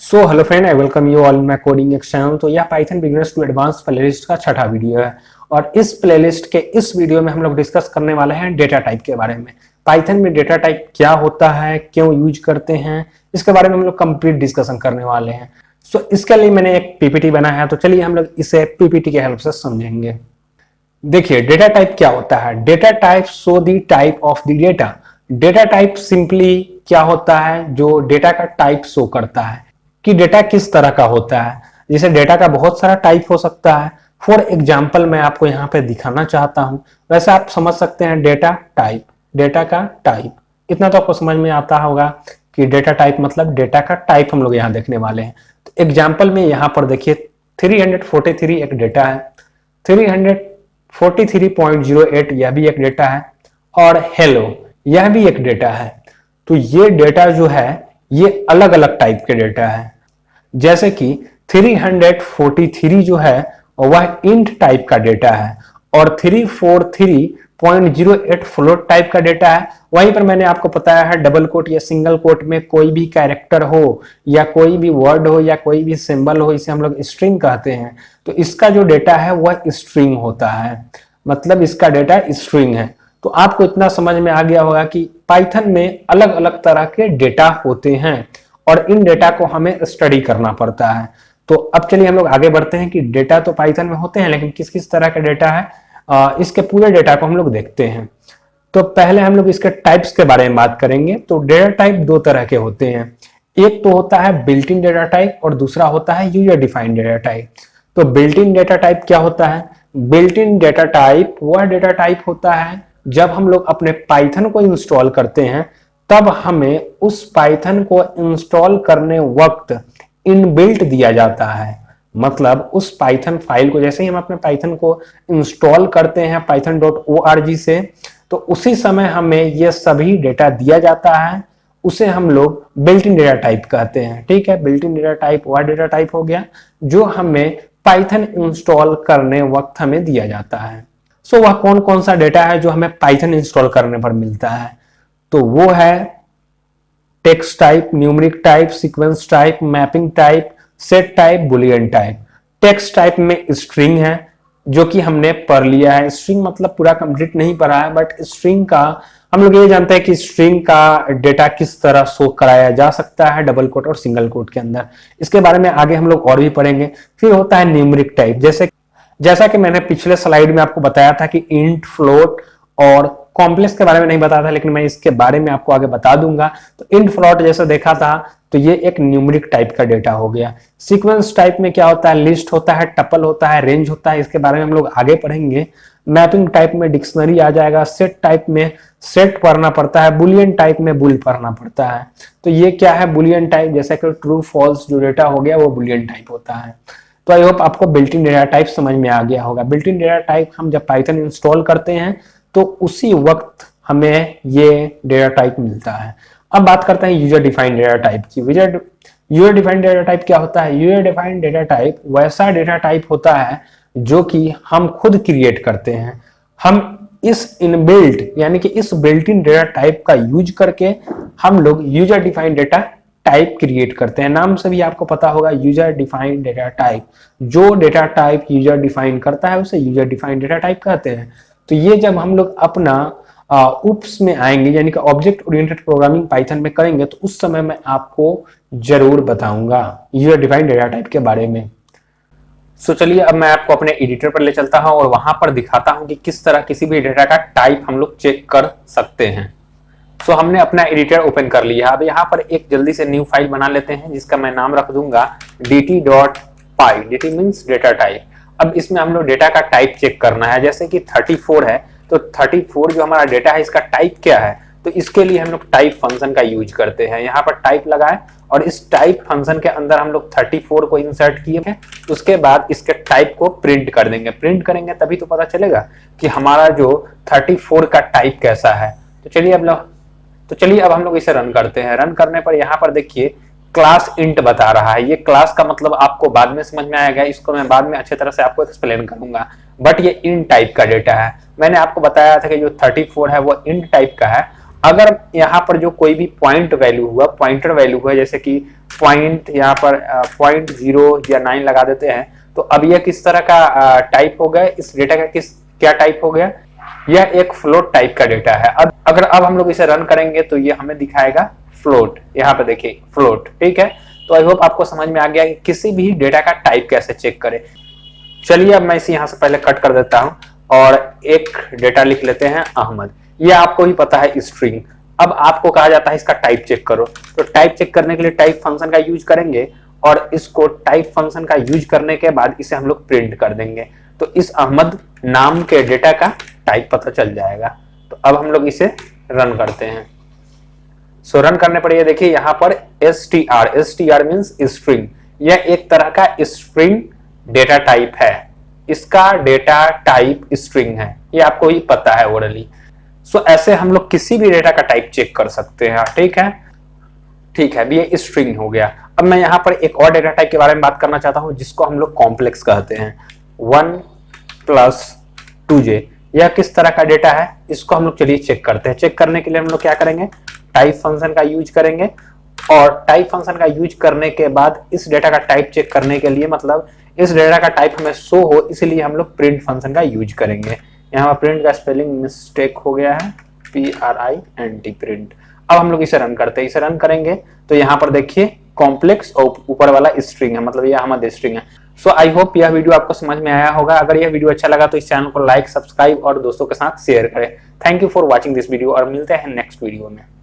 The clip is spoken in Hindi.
So hello friend, I welcome you all my coding channel. तो यह Python beginners to advance playlist का छठा वीडियो है और इस प्लेलिस्ट के इस वीडियो में हम लोग डिस्कस करने वाले हैं डेटा टाइप के बारे में। पाइथन में डेटा टाइप क्या होता है, क्यों यूज करते हैं, इसके बारे में हम लोग कंप्लीट डिस्कशन करने वाले हैं। सो इसके लिए मैंने एक पीपीटी बनाया है, तो चलिए हम लोग इसे पीपीटी के हेल्प से समझेंगे। देखिए डेटा टाइप क्या होता है। Data type show the type of the data. Data type simply क्या होता है, जो डेटा का टाइप शो करता है कि डेटा किस तरह का होता है। जैसे डेटा का बहुत सारा टाइप हो सकता है। फॉर एग्जाम्पल मैं आपको यहाँ पे दिखाना चाहता हूँ। वैसे आप समझ सकते हैं डेटा टाइप, डेटा का टाइप, इतना तो आपको समझ में आता होगा कि डेटा टाइप मतलब डेटा का टाइप हम लोग यहाँ देखने वाले हैं। तो एग्जाम्पल में यहाँ पर देखिए 343 एक डेटा है, 343.08 यह भी एक डेटा है और हेलो यह भी एक डेटा है। तो ये डेटा जो है ये अलग अलग टाइप के डेटा है। जैसे कि 343 जो है वह इंट टाइप का डेटा है और 343.08 फ्लोट टाइप का डेटा है। वहीं पर मैंने आपको बताया है डबल कोट या सिंगल कोट में कोई भी कैरेक्टर हो या कोई भी वर्ड हो या कोई भी सिंबल हो, इसे हम लोग स्ट्रिंग कहते हैं। तो इसका जो डेटा है वह स्ट्रिंग होता है, मतलब इसका डेटा स्ट्रिंग है। तो आपको इतना समझ में आ गया होगा कि पाइथन में अलग अलग तरह के डेटा होते हैं और इन डेटा को हमें स्टडी करना पड़ता है। तो अब चलिए हम लोग आगे बढ़ते हैं कि डेटा तो पाइथन में होते हैं, लेकिन किस किस तरह का डेटा है इसके पूरे डेटा को हम लोग देखते हैं। तो पहले हम लोग इसके टाइप्स के बारे में बात करेंगे। तो डेटा टाइप दो तरह के होते हैं। एक तो होता है बिल्ट इन डेटा टाइप और दूसरा होता है यूजर डिफाइंड डेटा टाइप। तो बिल्ट इन डेटा टाइप क्या होता है? बिल्ट इन डेटा टाइप वह डेटा टाइप होता है जब हम लोग अपने पाइथन को इंस्टॉल करते हैं तब हमें उस पाइथन को इंस्टॉल करने वक्त इनबिल्ट दिया जाता है। मतलब उस पाइथन फाइल को जैसे ही हम अपने पाइथन को इंस्टॉल करते हैं python.org से, तो उसी समय हमें यह सभी डेटा दिया जाता है। उसे हम लोग बिल्ट इन डेटा टाइप कहते हैं। ठीक है, बिल्ट इन डेटा टाइप वह डेटा टाइप हो गया जो हमें पाइथन इंस्टॉल करने वक्त हमें दिया जाता है। सो वह कौन कौन सा डेटा है जो हमें पाइथन इंस्टॉल करने पर मिलता है? तो वो है text type, numeric type, sequence type, mapping type, set type, Boolean type. Text type में स्ट्रिंग है जो कि हमने पढ़ लिया है। स्ट्रिंग मतलब पूरा कंप्लीट नहीं पढ़ा है, बट स्ट्रिंग का हम लोग ये जानते हैं कि स्ट्रिंग का डेटा किस तरह शो कराया जा सकता है डबल कोट और सिंगल कोट के अंदर। इसके बारे में आगे हम लोग और भी पढ़ेंगे। फिर होता है न्यूमेरिक टाइप, जैसा कि मैंने पिछले स्लाइड में आपको बताया था कि इंट, फ्लोट और कॉम्प्लेक्स के बारे में नहीं बताया था, लेकिन मैं इसके बारे में आपको आगे बता दूंगा। तो इंट, फ्लोट जैसे देखा था तो ये एक न्यूमेरिक टाइप का डेटा हो गया। सीक्वेंस टाइप में क्या होता है? लिस्ट होता है, टपल होता है, रेंज होता है। इसके बारे में हम लोग आगे पढ़ेंगे। मैपिंग टाइप में डिक्शनरी आ जाएगा। सेट टाइप में सेट पढ़ना पड़ता है। बुलियन टाइप में बुल पढ़ना पड़ता है। तो ये क्या है बुलियन टाइप? जैसे कि ट्रू फॉल्स जो डेटा हो गया वो बुलियन टाइप होता है। तो आई होप आपको बिल्ट इन डेटा टाइप समझ में आ गया होगा। बिल्ट इन डेटा टाइप हम जब पाइथन इंस्टॉल करते हैं तो उसी वक्त हमें ये डेटा टाइप मिलता है। अब बात करते हैं यूजर डिफाइंड डेटा टाइप की। यूजर डिफाइंड डेटा टाइप क्या होता है? यूजर डिफाइंड डेटा टाइप वैसा डेटा टाइप होता है जो कि हम खुद क्रिएट करते हैं। हम इस इनबिल्ट यानी कि इस बिल्ट इन डेटा टाइप का यूज करके हम लोग user defined data type create करते हैं। नाम से भी आपको पता होगा यूजर डिफाइंड डेटा टाइप। जो डेटा टाइप यूजर डिफाइन करता है उसे यूजर डिफाइंड डेटा टाइप कहते हैं। तो ये जब हम लोग अपना उप्स में आएंगे यानी कि ऑब्जेक्ट ओरिएंटेड प्रोग्रामिंग पाइथन में करेंगे तो उस समय मैं आपको जरूर बताऊंगा यूजर डिफाइंड डेटा टाइप के बारे में। सो चलिए अब मैं आपको अपने एडिटर पर ले चलता हूं और वहां पर दिखाता हूं कि किस तरह किसी भी डेटा का टाइप हम लोग चेक कर सकते हैं। सो हमने अपना एडिटर ओपन कर लिया। अब यहाँ पर एक जल्दी से न्यू फाइल बना लेते हैं जिसका मैं नाम रख दूंगा dt.py। dt means data type. अब इसमें हम लोग डेटा का टाइप चेक करना है। जैसे कि 34 है तो 34 जो हमारा डेटा है इसका टाइप क्या है? तो इसके लिए हम लोग टाइप फंक्शन का यूज करते हैं। यहाँ पर टाइप लगाए और इस टाइप फंक्शन के अंदर हम लोग 34 को इंसर्ट किए हैं। उसके बाद इसके टाइप को प्रिंट कर देंगे। प्रिंट करेंगे तभी तो पता चलेगा कि हमारा जो 34 का टाइप कैसा है। तो चलिए अब हम लोग इसे रन करते हैं। रन करने पर यहाँ पर देखिए क्लास इंट बता रहा है। ये क्लास का मतलब आपको बाद में समझ में आएगा, इसको मैं बाद में अच्छी तरह से आपको एक्सप्लेन करूंगा। बट ये इंट टाइप का डेटा है। मैंने आपको बताया था कि जो 34 है वो इंट टाइप का है। अगर यहाँ पर जो कोई भी पॉइंट वैल्यू हुआ, पॉइंटर वैल्यू हुआ, जैसे कि पॉइंट यहाँ पर 0.0 या 9 लगा देते हैं, तो अब यह किस तरह का टाइप हो गया, इस डेटा का क्या टाइप हो गया, यह एक फ्लोट टाइप का डेटा है। अब हम लोग इसे रन करेंगे तो ये हमें दिखाएगा फ्लोट, यहाँ पे देखिए फ्लोट, ठीक है। तो आई होप आपको समझ में आ गया कि किसी भी डेटा का टाइप कैसे चेक करें। चलिए अब मैं इसे यहाँ से पहले कट कर देता हूँ और एक डेटा लिख लेते हैं अहमद। ये आपको ही पता है स्ट्रिंग। अब आपको कहा जाता है इसका टाइप चेक करो, तो टाइप चेक करने के लिए टाइप फंक्शन का यूज करेंगे और इसको टाइप फंक्शन का यूज करने के बाद इसे हम लोग प्रिंट कर देंगे, तो इस अहमद नाम के डेटा का टाइप पता चल जाएगा। तो अब हम लोग इसे रन करते हैं। सो रन करने पर ये देखिए यहाँ पर str मींस स्ट्रिंग, यह एक तरह का स्ट्रिंग डेटा टाइप है, इसका डेटा टाइप स्ट्रिंग है, ये आपको ही पता है ओरली। सो ऐसे हम लोग किसी भी डेटा का टाइप चेक कर सकते हैं, ठीक है, ठीक है। ये स्ट्रिंग हो गया। अब मैं यहाँ पर एक और डेटा टाइप के बारे में बात करना चाहता हूँ जिसको हम लोग कॉम्प्लेक्स कहते हैं, 1+2j। यह किस तरह का डेटा है, इसको हम लोग चलिए चेक करते हैं। चेक करने के लिए हम लोग क्या करेंगे, टाइप फंक्शन का यूज करेंगे और टाइप फंक्शन का यूज करने के बाद इस डेटा का टाइप चेक करने के लिए, मतलब इस डेटा का टाइप हमें शो हो, इसलिए हम लोग प्रिंट फंक्शन का यूज करेंगे। यहाँ पर प्रिंट का स्पेलिंग मिस्टेक हो गया है, PRINT प्रिंट। अब हम लोग इसे रन करते हैं। इसे रन करेंगे तो यहाँ पर देखिए कॉम्प्लेक्स और ऊपर वाला स्ट्रिंग है, मतलब यह हमारा स्ट्रिंग है। सो आई होप यह वीडियो आपको समझ में आया होगा। अगर यह वीडियो अच्छा लगा तो इस चैनल को लाइक, सब्सक्राइब और दोस्तों के साथ शेयर करें। Thank you for watching this video और मिलते हैं नेक्स्ट वीडियो में।